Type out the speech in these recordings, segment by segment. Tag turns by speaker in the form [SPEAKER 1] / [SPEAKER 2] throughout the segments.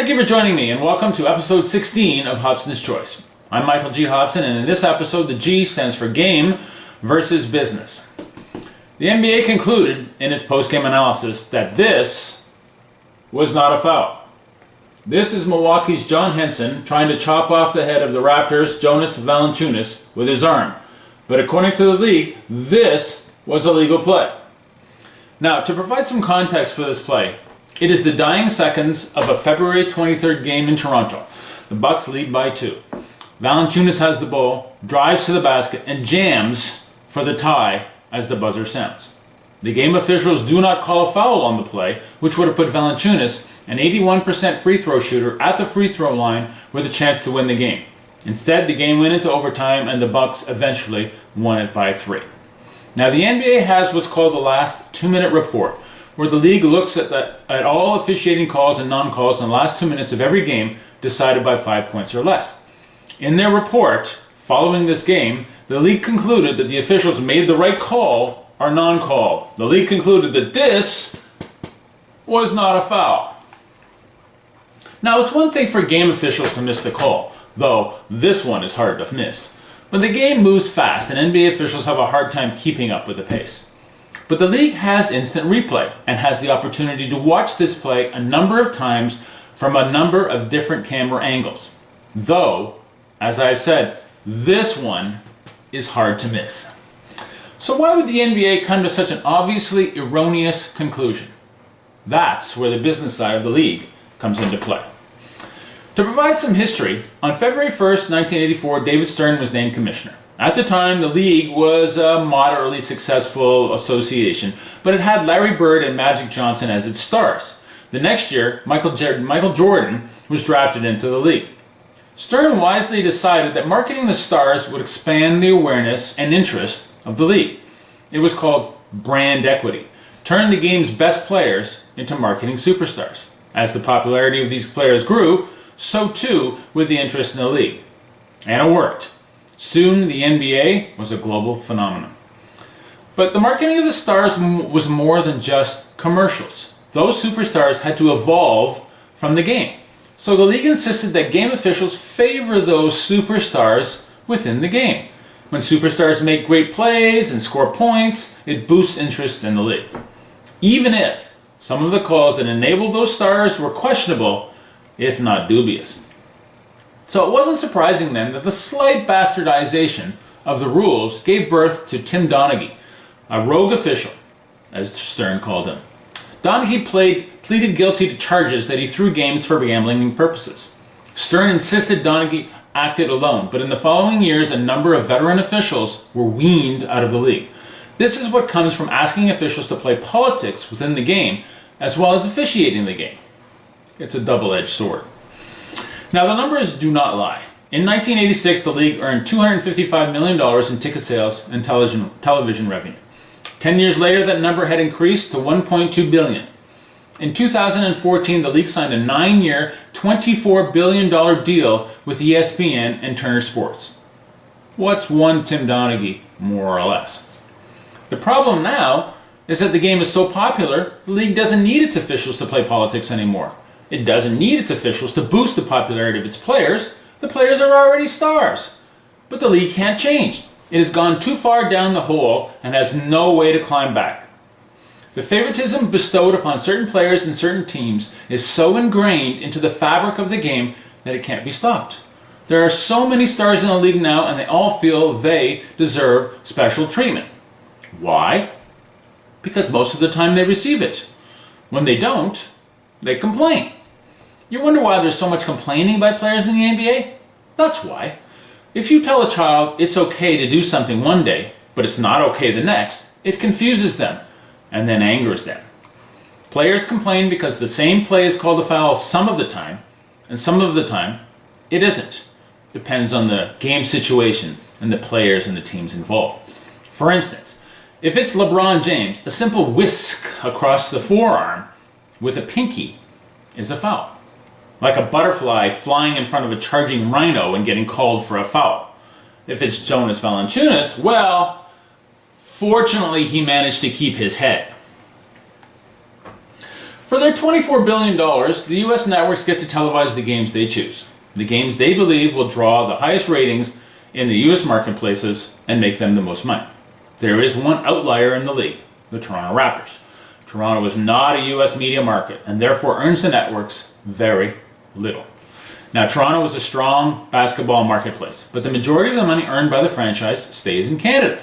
[SPEAKER 1] Thank you for joining me and welcome to episode 16 of Hobson's Choice. I'm Michael G. Hobson, and in this episode the G stands for game versus business. The NBA concluded in its post-game analysis that this was not a foul. This is Milwaukee's John Henson trying to chop off the head of the Raptors' Jonas Valanciunas with his arm. But according to the league, this was a legal play. Now, to provide some context for this play, it is the dying seconds of a February 23rd game in Toronto. The Bucks lead by 2. Valanciunas has the ball, drives to the basket, and jams for the tie as the buzzer sounds. The game officials do not call a foul on the play, which would have put Valanciunas, an 81% free throw shooter, at the free throw line with a chance to win the game. Instead, the game went into overtime and the Bucks eventually won it by 3. Now, the NBA has what's called the last 2-minute report, where the league looks at all officiating calls and non-calls in the last 2 minutes of every game decided by 5 points or less. In their report, following this game, the league concluded that the officials made the right call or non-call. The league concluded that this was not a foul. Now, it's one thing for game officials to miss the call, though this one is hard to miss. But the game moves fast and NBA officials have a hard time keeping up with the pace. But the league has instant replay and has the opportunity to watch this play a number of times from a number of different camera angles. Though, as I've said, this one is hard to miss. So why would the NBA come to such an obviously erroneous conclusion? That's where the business side of the league comes into play. To provide some history, on February 1st, 1984, David Stern was named commissioner. At the time, the league was a moderately successful association, but it had Larry Bird and Magic Johnson as its stars. The next year, Michael Jordan was drafted into the league. Stern wisely decided that marketing the stars would expand the awareness and interest of the league. It was called brand equity, turn the game's best players into marketing superstars. As the popularity of these players grew, so too with the interest in the league. And it worked. Soon, the NBA was a global phenomenon. But the marketing of the stars was more than just commercials. Those superstars had to evolve from the game. So the league insisted that game officials favor those superstars within the game. When superstars make great plays and score points, it boosts interest in the league. Even if some of the calls that enabled those stars were questionable, if not dubious. So it wasn't surprising then that the slight bastardization of the rules gave birth to Tim Donaghy, a rogue official, as Stern called him. Donaghy pleaded guilty to charges that he threw games for gambling purposes. Stern insisted Donaghy acted alone, but in the following years a number of veteran officials were weaned out of the league. This is what comes from asking officials to play politics within the game as well as officiating the game. It's a double-edged sword. Now, the numbers do not lie. In 1986, the league earned $255 million in ticket sales and television revenue. 10 years later, that number had increased to $1.2 billion. In 2014, the league signed a 9-year, $24 billion deal with ESPN and Turner Sports. What's one Tim Donaghy, more or less? The problem now is that the game is so popular, the league doesn't need its officials to play politics anymore. It doesn't need its officials to boost the popularity of its players. The players are already stars. But the league can't change. It has gone too far down the hole and has no way to climb back. The favoritism bestowed upon certain players and certain teams is so ingrained into the fabric of the game that it can't be stopped. There are so many stars in the league now, and they all feel they deserve special treatment. Why? Because most of the time they receive it. When they don't, they complain. You wonder why there's so much complaining by players in the NBA? That's why. If you tell a child it's okay to do something one day, but it's not okay the next, it confuses them and then angers them. Players complain because the same play is called a foul some of the time, and some of the time it isn't. Depends on the game situation and the players and the teams involved. For instance, if it's LeBron James, a simple whisk across the forearm with a pinky is a foul. Like a butterfly flying in front of a charging rhino and getting called for a foul. If it's Jonas Valanciunas, well, fortunately he managed to keep his head. For their $24 billion, the US networks get to televise the games they choose. The games they believe will draw the highest ratings in the US marketplaces and make them the most money. There is one outlier in the league, the Toronto Raptors. Toronto is not a US media market and therefore earns the networks very little. Now, Toronto is a strong basketball marketplace, but the majority of the money earned by the franchise stays in Canada,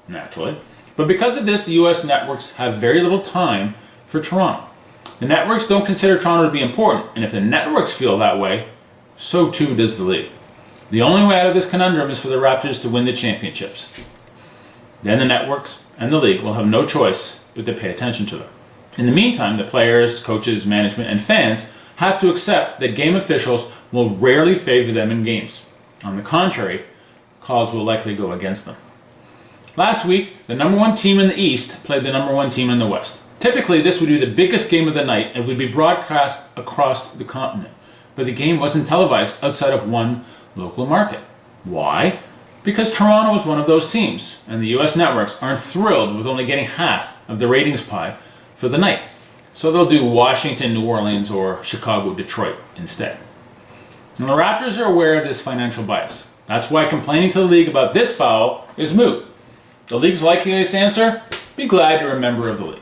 [SPEAKER 1] naturally. But because of this, the US networks have very little time for Toronto. The networks don't consider Toronto to be important, and if the networks feel that way, so too does the league. The only way out of this conundrum is for the Raptors to win the championships. Then the networks and the league will have no choice but to pay attention to them. In the meantime, the players, coaches, management, and fans have to accept that game officials will rarely favor them in games. On the contrary, calls will likely go against them. Last week, the number 1 team in the East played the number 1 team in the West. Typically, this would be the biggest game of the night and would be broadcast across the continent. But the game wasn't televised outside of one local market. Why? Because Toronto is one of those teams, and the US networks aren't thrilled with only getting half of the ratings pie for the night. So they'll do Washington, New Orleans, or Chicago, Detroit instead. And the Raptors are aware of this financial bias. That's why complaining to the league about this foul is moot. The league's likeliest answer? Be glad you're a member of the league.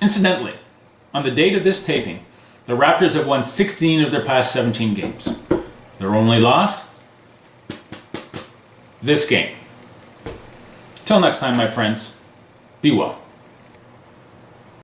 [SPEAKER 1] Incidentally, on the date of this taping, the Raptors have won 16 of their past 17 games. Their only loss? This game. Till next time, my friends, be well.